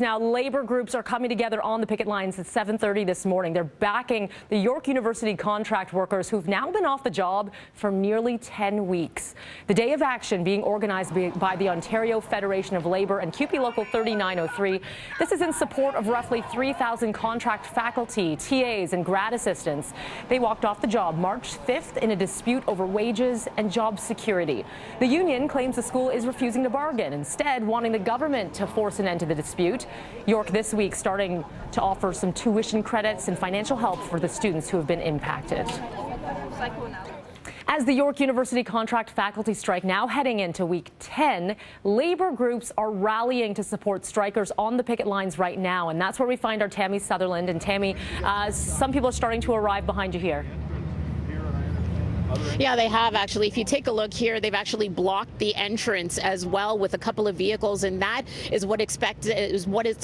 Now, labor groups are coming together on the picket lines at 7:30 this morning. They're backing the York University contract workers who've now been off the job for nearly 10 weeks. The day of action being organized by the Ontario Federation of Labour and CUPE Local 3903. This is in support of roughly 3,000 contract faculty, TAs, and grad assistants. They walked off the job March 5th in a dispute over wages and job security. The union claims the school is refusing to bargain, instead wanting the government to force an end to the dispute. York this week starting to offer some tuition credits and financial help for the students who have been impacted. As the York University contract faculty strike now heading into week 10, labor groups are rallying to support strikers on the picket lines right now. And that's where we find our Tammy Sutherland. And Tammy, some people are starting to arrive behind you here. Yeah, they have actually. If you take a look here, they've actually blocked the entrance as well with a couple of vehicles, and that is what it's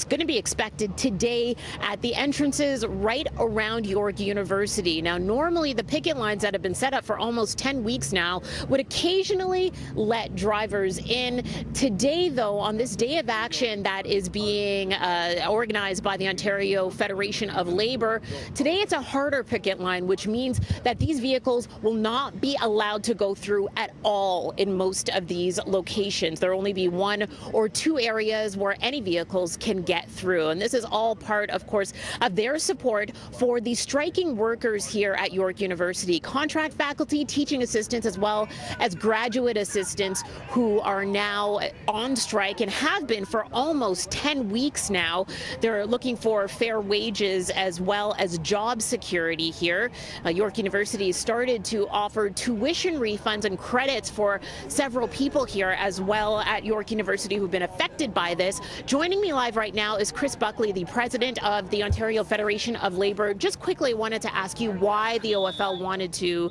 going to be expected today at the entrances right around York University. Now, normally the picket lines that have been set up for almost 10 weeks now would occasionally let drivers in. Today, though, on this day of action that is being organized by the Ontario Federation of Labour, today it's a harder picket line, which means that these vehicles will not be allowed to go through at all in most of these locations. There will only be one or two areas where any vehicles can get through. And this is all part, of course, of their support for the striking workers here at York University. Contract faculty, teaching assistants, as well as graduate assistants who are now on strike and have been for almost 10 weeks now. They're looking for fair wages as well as job security here. York University started to offer tuition refunds and credits for several people here as well at York University who've been affected by this. Joining me live right now is Chris Buckley, the president of the Ontario Federation of Labour. Just quickly wanted to ask you why the OFL wanted to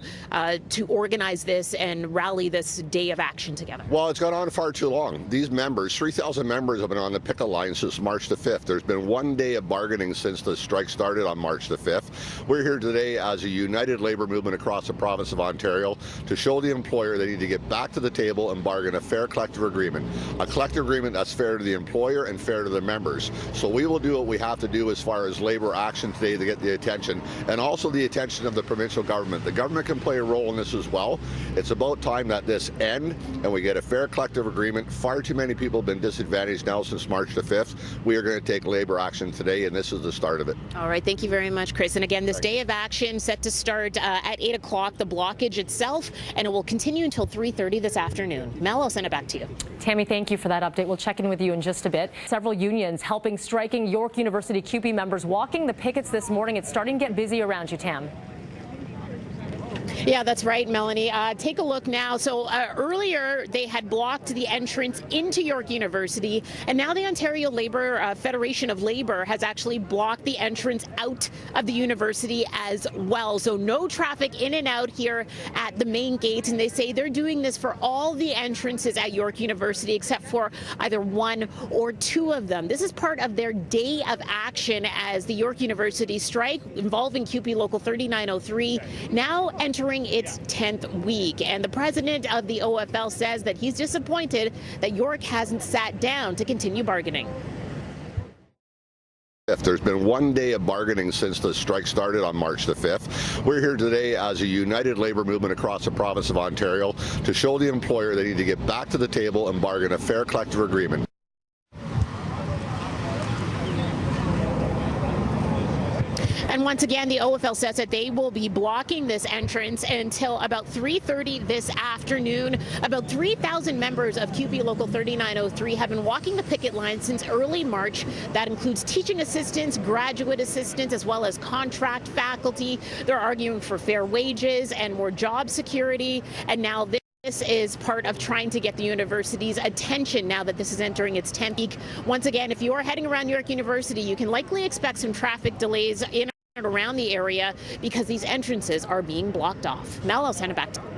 organize this and rally this day of action together. Well, it's gone on far too long. These members, 3,000 members, have been on the picket line since March the 5th. There's been one day of bargaining since the strike started on March the 5th. We're here today as a united labour movement across the province of Ontario to show the employer they need to get back to the table and bargain a fair collective agreement. A collective agreement that's fair to the employer and fair to the members. So we will do what we have to do as far as labour action today to get the attention, and also the attention of the provincial government. The government can play a role in this as well. It's about time that this end and we get a fair collective agreement. Far too many people have been disadvantaged now since March the 5th. We are going to take labour action today, and this is the start of it. All right, thank you very much, Chris. And again, this day of action set to start at 8 o'clock, the blockage itself, and it will continue until 3:30 this afternoon. Mel, I'll send it back to you. Tammy, thank you for that update. We'll check in with you in just a bit. Several unions helping striking York University CUPE members walking the pickets this morning. It's starting to get busy around you, Tam. Yeah, that's right, Melanie. Take a look now. So earlier they had blocked the entrance into York University, and now the Ontario Labour Federation of Labour has actually blocked the entrance out of the university as well. So no traffic in and out here at the main gate, and they say they're doing this for all the entrances at York University except for either one or two of them. This is part of their day of action as the York University strike involving CUPE Local 3903 now entering its 10th week. And the president of the OFL says that he's disappointed that York hasn't sat down to continue bargaining. There's been one day of bargaining since the strike started on March the 5th. We're here today as a united labour movement across the province of Ontario to show the employer they need to get back to the table and bargain a fair collective agreement. And once again, the OFL says that they will be blocking this entrance until about 3:30 this afternoon. About 3,000 members of CUPE Local 3903 have been walking the picket line since early March. That includes teaching assistants, graduate assistants, as well as contract faculty. They're arguing for fair wages and more job security. And now this is part of trying to get the university's attention now that this is entering its 10th week. Once again, if you are heading around York University, you can likely expect some traffic delays in and around the area because these entrances are being blocked off. Mel, I'll send it back to you.